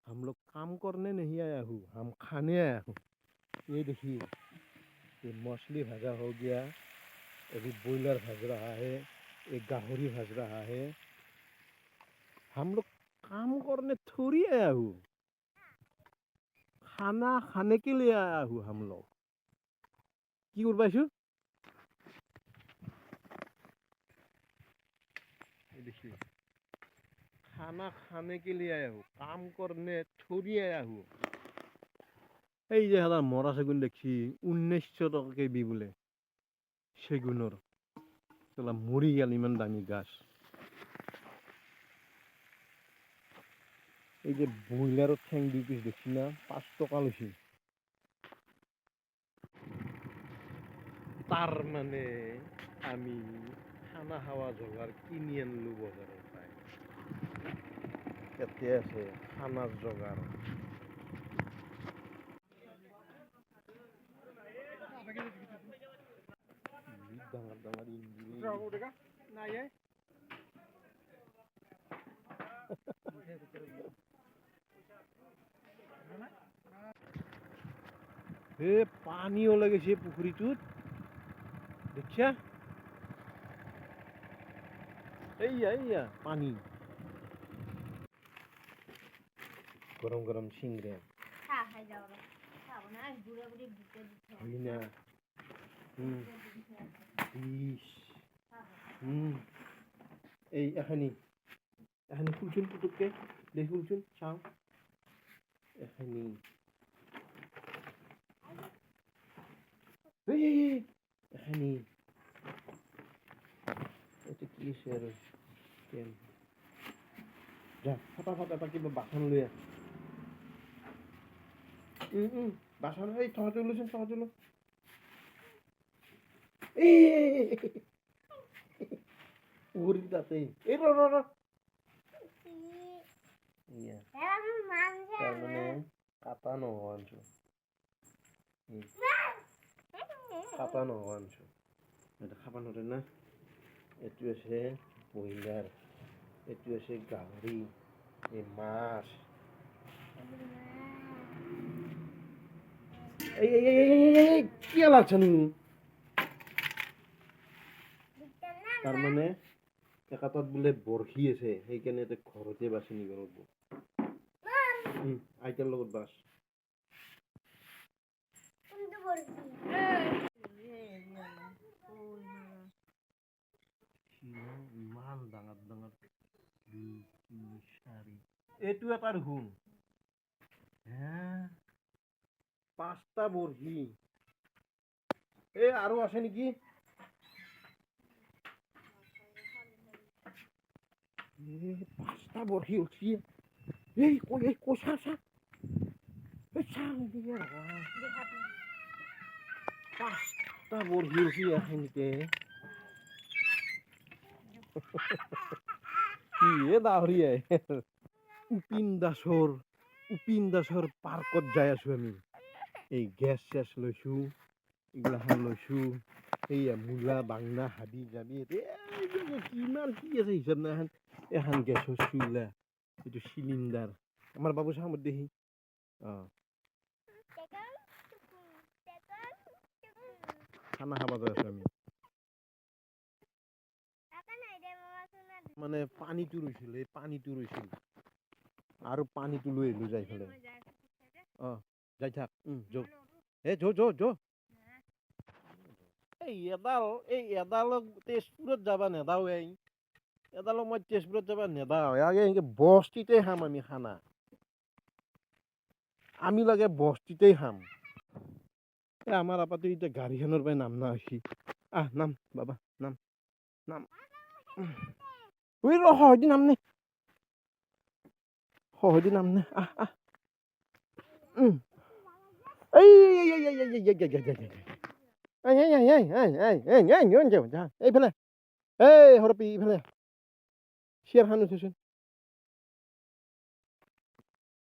हम लोग काम करने नहीं आया हूँ, हम खाने आया हूँ। ये देखिए, ये मछली भाजा हो गया, अभी बॉयलर भज रहा है, एक गाहरी भज रहा है। हम लोग काम करने थोड़ी आया हूँ, खाना खाने के लिए आया हूँ हम लोग। की कर पाइছো? देखिए, खाना खाने के लिए आया हूँ, काम करने थोड़ी आया हूँ। এই যে হাজার মরা সেগুন দেখছি 1900 টাকাকে বি বলে সেগুনের চলা মরি গেল ইমান দামি গাছ। এই যে ব্রয়লারের ঠ্যাং 2 পিস দেখছি না 5 টাকা লইছি। তার মানে আমি খানা খাওয়া জোগাড় কিনি আনলো বজারের পাই। এতে আছে খানার জোগাড়। ডাঙার ডাঙার ইঞ্জিন হে পানিও লেগেছে পুকুরিটোত দেখছা এইয়া পানি গরম গরম সিংড়া খাই না এই এখানি খুলছুন পুতুককে দেখি খুলছুন চাও এখানি এখানি এটা কি শেয়ার কেন যা ফটাফট এটা কিবা বাচন লৈ আহ বাচন এই থকাটো লৈছোন থকাটো লো উৰি তাতে এই ৰ তাৰমানে কাটা নহয় আনছো কাটা নহয় আনছো এটা খাবা নৰে না এইটো আছে ব্ৰইলাৰ এইটো আছে গাহৰি এই মাছ এই কি লাগছে নি তাৰমানে একাতত বোলে বৰশী আছে সেইকাৰণে এটা ঘৰতে বাছি নিব লাগিব আইতাৰ লগত বাছ ইমান ডাঙৰ ডাঙৰ এইটো এটা দেখোন হে 5টা বৰশী এই আৰু আছে নেকি পাঁচটা বৰশী উঠছি এই কষা চা পাঁচটা বৰশী উঠি এখিনিতে কি দাহৰি উপিন দাসৰ পাৰ্কত যাই আছো আমি এই গেছ চেছ লৈছো এইগিলাখান লৈছো এইয়া মূলা বাংনা হাবি যাবি কিমান কি আছে হিচাপ নাই এখন গেছৰ চুইলা এইটো চিলিণ্ডাৰ আমাৰ বাবু চামত দেখি খানা খাব যাই আছো আমি মানে পানীটো ৰৈছিল এই পানীটো ৰৈছিল আৰু পানীটো লৈ আহিলো যাই ফেলে যাই থাক যো এই এডালক তেজপুৰত যাবা নেদাও এডালক মই তেজপুৰত যাবা নেদাও এনেকে বস্তিতে খাম আমি খানা আমি লাগে বস্তিতেই খাম আমাৰ আপাতো এতিয়া গাড়ীখনৰ পৰাই নাম না হৈছি নাম বাবা নাম সহজে নাম নে এইফালে হৰপি এইফালে চেয়াৰ খান উঠিছোন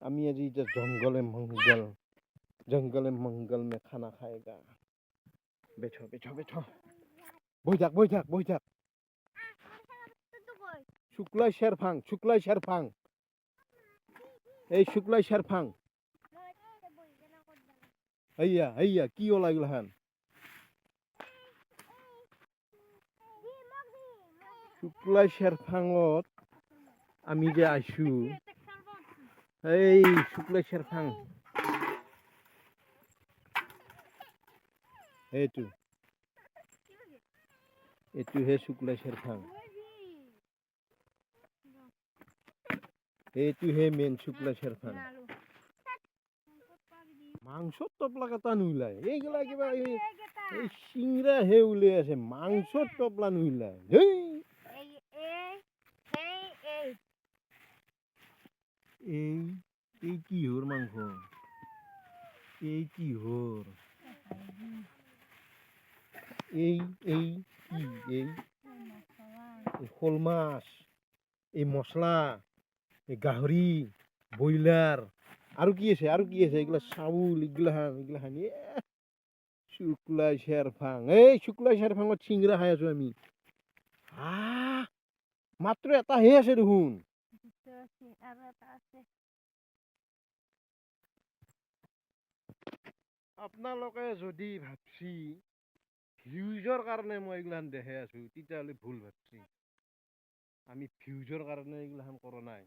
আমি আজি এতিয়া জংগলে मंगल में खाना खाएगा बैठो বহি থাক শুক্লাই শেরফাং এই শুক্লাই শেরফাং আইয়া আইয়া কি ওলা এগুলা হান শুক্লাই শেরফাঙত আমি যে আইসু এই শুক্লাই শেরফাং এইটো এইটো হে শুক্লাই শেরফাং এইটো হে মেন শুক্লাই শেরফাং মাংস টপলা কাটা নুইলাই এইগুলা কিবা এই সিংরা হে উলিয়াই আছে মাংস টপলা নুইলাই হেই এই এই কি হর মাংস এই কি হর এই এই কি এই শোল মাছ এই মশলা এই গাহৰি ব্ৰইলাৰ আৰু কি আছে এগুলা চাউল এগুলা হান শুক্লাই শেৰফাং এই শুক্লাই শেৰফাঙত চিংৰা খাই আছো আমি মাত্ৰ এটা হে আছে দেখোন আপোনালোকে যদি ভাবছি ভিউজৰ কাৰণে মই এইগিলাখান দেখাই আছো তেতিয়াহ'লে ভুল ভাবছি আমি ভিউজৰ কাৰণে এইগিলাখান কৰা নাই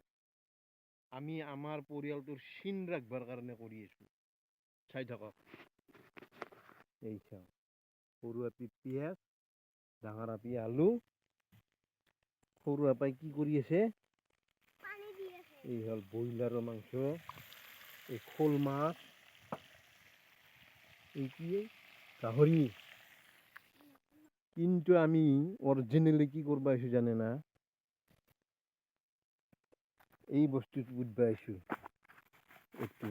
আমি আমাৰ পৰিয়ালটোৰ চিন ৰাখবাৰ কাৰণে কৰি আছো চাই থাকক এই চাওক সৰু আপি পিঁয়াজ ডাঙৰ আপি আলু সৰু আপাই কি কৰি আছে এই হ'ল ব্ৰইলাৰৰ মাংস এই শোল মাছ এই কি গাহৰি কিন্তু আমি অরিজিনালি কি করবা আইসু জানে না এই বস্তু বুঝবা আইসু একটু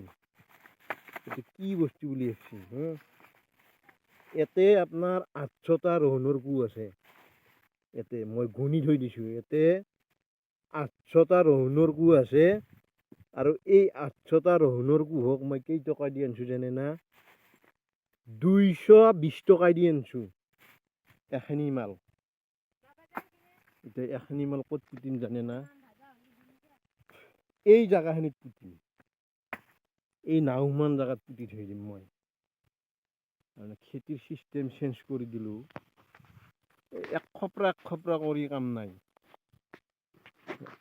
এটা কি বস্তু বলি আসছি এতে আপনার 800টা ৰহনৰ কু আছে এতে মই গণি থৈ দিছো এতে 800টা ৰহনৰ কু আছে আৰু এই 800টা ৰহনৰ কুহক মই কেই টকা দি আনছো জানে না 220 টকা দি আনছো এখনি মাল এটা এখনি মাল কত পুতিম জানে না এই জায়গাখিনিত পুতিম এই নাওমান জায়গাত পুতি থৈ দিম মই খেতিৰ চিষ্টেম চেঞ্জ কৰি দিলো এক খপৰা কৰি কাম নাই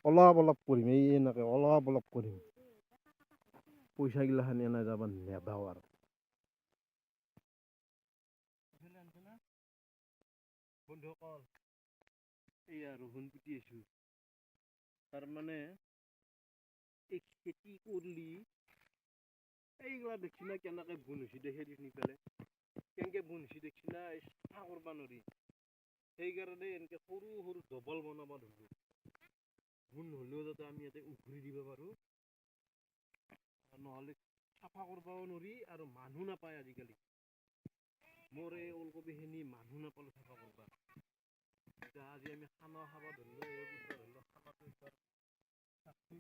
অলপ অলপ কৰিম এই এনেকে অলপ অলপ কৰিম পইচাগিলাখান এনে যাব নেদাও আৰু বন্ধুসকল এইয়া ৰহুন পুতি আছো তাৰমানে এই খেতি করলি এইগুলা দেখছি না কেনেকে বুন হয়েছি দেখে দিস নিপালে কেনেকে বুন হয়েছি দেখছি না চাফা করবা নরি সেইকাৰণে এনেকে সৰু সৰু ডবল বনাব ধৰলো বুন হলেও যাতে আমি ইয়াতে উঘুৰি দিব পাৰো নহলে চাফা কৰবাও নৰি আৰু মানুহ নাপায় আজিকালি মোৰ এই ওলকবিখিনি মানুহ নাপালো চাফা করবা আজি আমি খানা খাবা ধরলো এই বুধবার হলো খানাটো একবার চাচ্ছি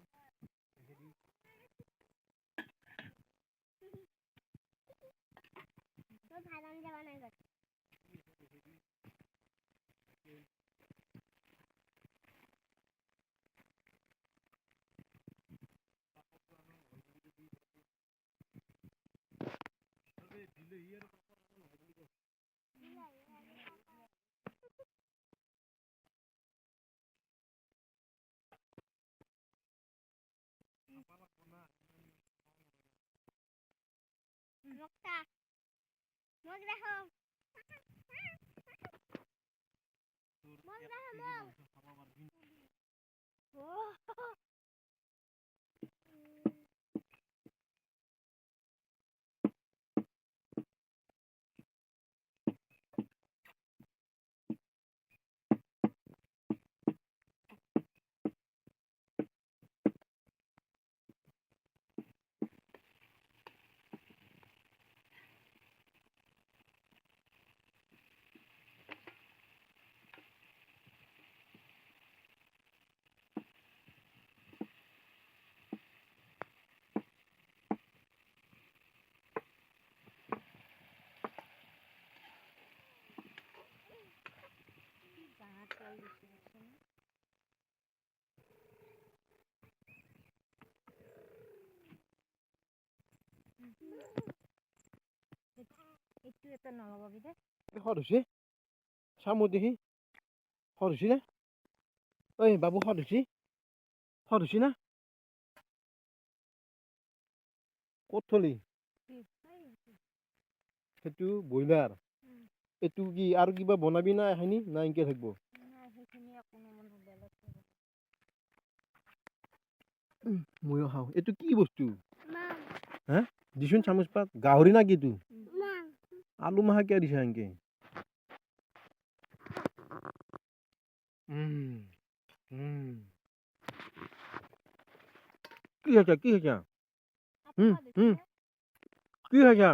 Hot is she? Some would he? Hot is she? Hey, Babu, hot is she? Hot is she? Totally. সেইটো ব্ৰইলাৰ এইটো কি আৰু কিবা বনাবি না এখানি না এনেকে থাকিব ময়ো খাওঁ এইটো কি বস্তু হা দিছোন চামুচ পাত গাহৰি না কি এইটো আলু মাহা কিয় দিছা এনেকে কি হৈছে কি হৈছে কি হৈছে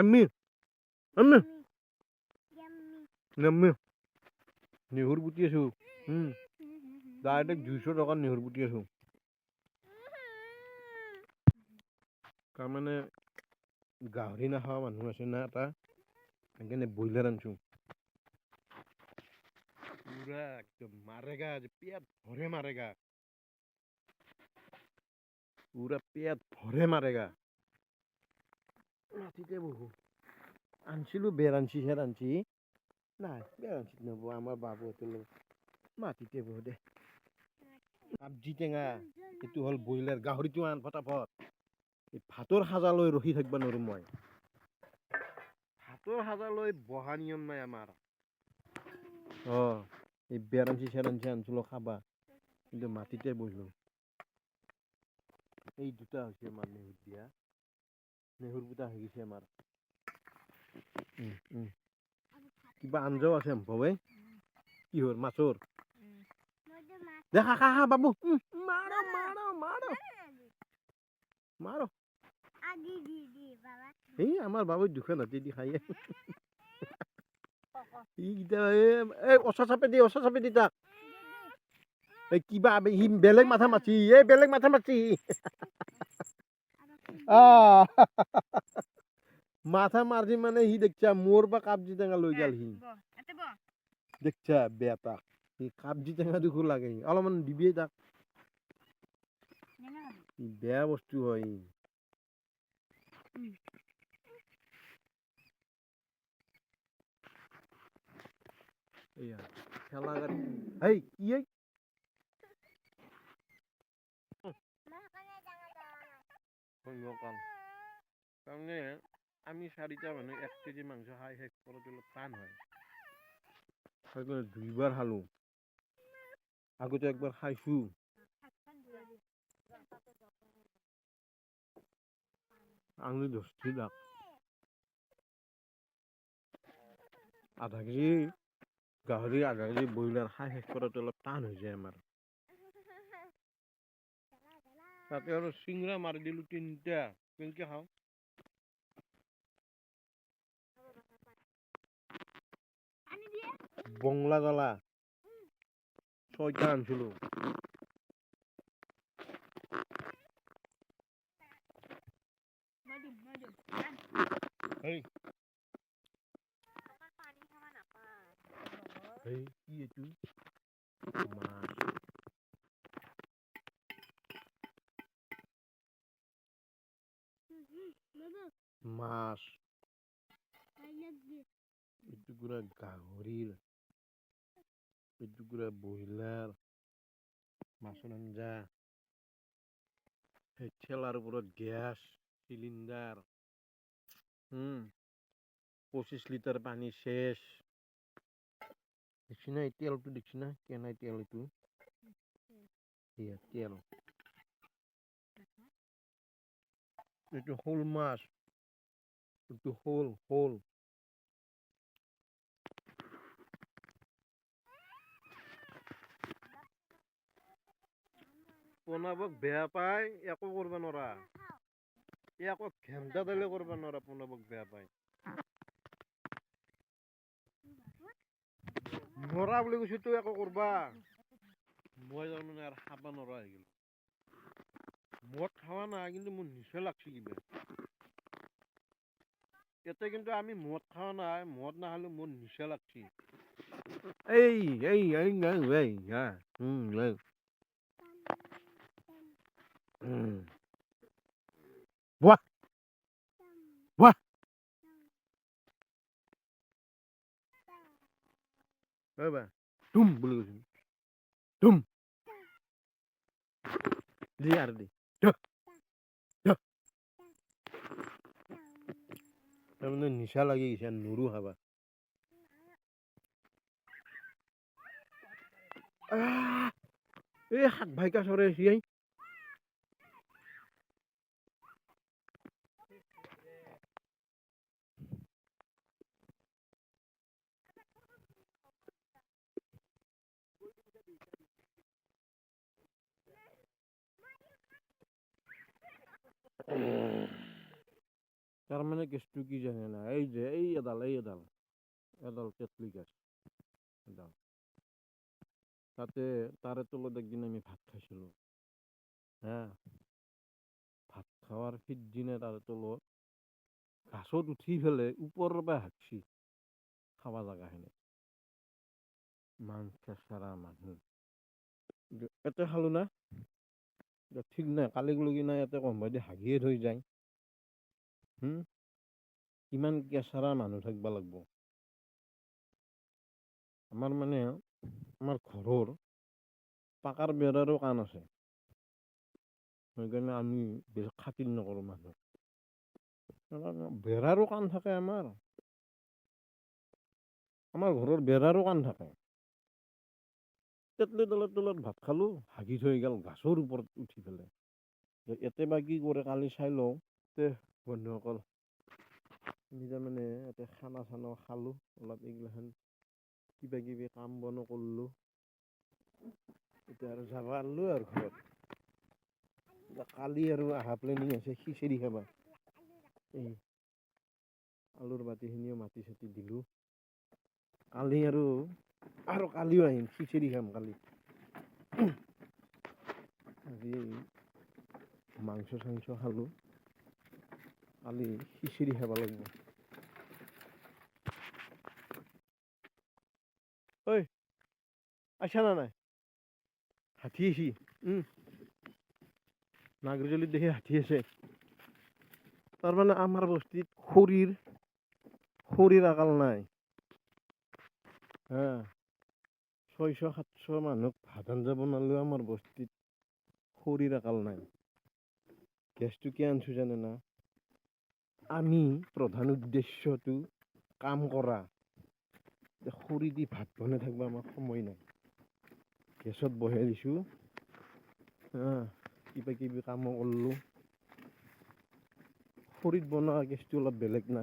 আমি আমি আমি নেহুৰ পুতি আছো ডাইৰেক্ট 200 টকাৰ নেহুৰ পুতি আছো তাৰমানে গাহৰি নাখাৱা মানুহ আছে না এটা সেইকাৰণে ব্ৰইলাৰ আনছো পুৰা একদম মাৰেগা পেট ভৰে মাৰেগা পুৰা পেট ভৰে মাৰেগা মাটিতে বহু আনছিলো বেৰাঞ্চি হেৰাঞ্চি নাই বেৰাঞ্চিত নবৌ আমাৰ বাবুহঁতৰ লগত মাটিতে বহু দে কাবজি টেঙা এইটো হ'ল ব্ৰইলাৰ গাহৰিটো আন ফটাফট ভাতৰ সাজালৈ ৰখি থাকিব নোৱাৰো মই ভাতৰ সাজালৈ বহা নিয়ম নাই আমাৰ এই বেৰাঞ্চি চেৰাঞ্চি আনছিলো খাবা কিন্তু মাটিতে বহিলো এই দুটা হৈছে আমাৰ নেহুৰ দিয়া নেহুৰ পুতা হৈ গৈছে আমাৰ কিবা আঞ্জাও আছে সম্ভৱে কিহৰ মাছৰ দে খা খা খা বাবু মাৰো মাৰো মাৰো মাৰো এই আমাৰ বাবু দুখন হাতে দি খাই এই ওচৰ চাপে দি তাক এই কিবা সি বেলেগ মাথা মাছি মাথা মারছি মানে হি দেখছা মোর বা কাবজি টেঙা লই গেল হি দেখছা বেটা হি কাবজি টেঙা দুখো লাগে অলপমান দিবি তাক বেয়া বস্তু হয় এয়া খেলা গাড়ি হেই কি এই তাৰমানে আমি 4টা মানুহ 1 কেজি মাংস খাই শেষ কৰোঁতে অলপ টান হয় সেইকাৰণে 2বাৰ খালো আগতে একবাৰ খাইছো আঙুলি ধৰছি দাক আধা কেজি গাহৰি আধা কেজি ব্ৰইলাৰ খাই শেষ কৰাটো অলপ টান হৈ যায় আমাৰ তাতে আৰু চিংৰা মাৰি দিলো 3টা কেনেকে খাওঁ বংলা জ্বালা 6টা আনছিলো এই কি এইটো মাছ এইটো গুড়া গাহৰিৰ এইটো গুড়া ব্ৰইলাৰ মাছৰ আঞ্জা সেই ঠেলাৰ ওপৰত গেছ চিলিণ্ডাৰ 25 লিটাৰ পানী শেষ দেখছি না এই তেলটো দেখছি না কেনাই তেল এইটো তেল এইটো শোল মাছ এইটো শোল পোনাবক বেয়া পায় একো কৰিব নোৱাৰা একো ঘেন্টা দিলে কৰিব নোৱাৰা পোনাবক বেয়া পায় নৰা বুলি কৈছো তো একো কৰবা মই তাৰমানে আৰু খাবা নৰা হৈ গেলো মদ খাওয়া নাই কিন্তু মোৰ নিচা লাগছে কিবা এতে কিন্তু আমি মদ খাওয়া নাই মদ না হলে মোৰ নিচা লাগছে এই বাহ বাহ বাবা টুম বুলি কৈছো টুম দি আৰু দি তাৰমানে নিচা লাগি গৈছে নৰু খাবা এই হাত ভাইকা চৰে আহিছে তাৰমানে কেছটো কি জানে না এই যে এই এডাল এডাল তেতলি গাছ এডাল তাতে তাৰে তলত একদিন আমি ভাত খাইছিলোঁ হা ভাত খাৱাৰ সিদিনা তাৰে তলত গাছত উঠি পেলাই ওপৰৰ পৰা হাঁচি খাব জেগাখিনি মাংস চাৰা মানুহ এতে খালোঁ না ঠিক নাই কালিক লগি নাই ইয়াতে কমভাইদি হাগিয়ে থৈ যায় কিমান কেঁচাৰা মানুহ থাকিব লাগিব আমাৰ মানে আমাৰ ঘৰৰ পাকাৰ বেৰাৰো কাণ আছে সেইকাৰণে আমি বেছি খাতিৰ নকৰোঁ মানুহ বেৰাৰো কাণ থাকে আমাৰ ঘৰৰ বেৰাৰো কাণ থাকে তেতলি তলত ভাত খালোঁ হাগি থৈ গ'ল গাছৰ ওপৰত উঠি পেলাই ইয়াতে বা কি কৰে কালি চাই লওঁ তে বন্ধুসকল আমি তাৰমানে ইয়াতে খানা চানা খালোঁ অলপ এইগিলাখান কিবা কিবি কাম বনো কৰিলোঁ এতিয়া আৰু যাব আনিলোঁ আৰু ঘৰত কালি আৰু অহা প্লেনিং আছে খিচিৰি খাবা এই আলুৰ বাতিখিনিও মাটি চাটি দিলোঁ কালি আৰু কালিও আহিম খিচিৰি খাম কালি আজি মাংস চাংস খালোঁ কালি খিচিৰি খাব লাগিব ঐ আছা না নাই হাতী আছি নাগৰিজলিত দেখি হাতী আছে তাৰমানে আমাৰ বস্তিত খৰিৰ আকাল নাই হা 600-700 মানুহক ভাত আঞ্জা বনালেও আমাৰ বস্তিত খৰিৰ আকাল নাই গেছটো কিয় আনছো জানে না আমি প্ৰধান উদ্দেশ্যটো কাম কৰা খৰি দি ভাত বনাই থাকিব আমাৰ সময় নাই গেছত বহাই দিছোঁ কিবা কিবি কামো কৰিলোঁ খৰিত বনোৱা গেছটো অলপ বেলেগ না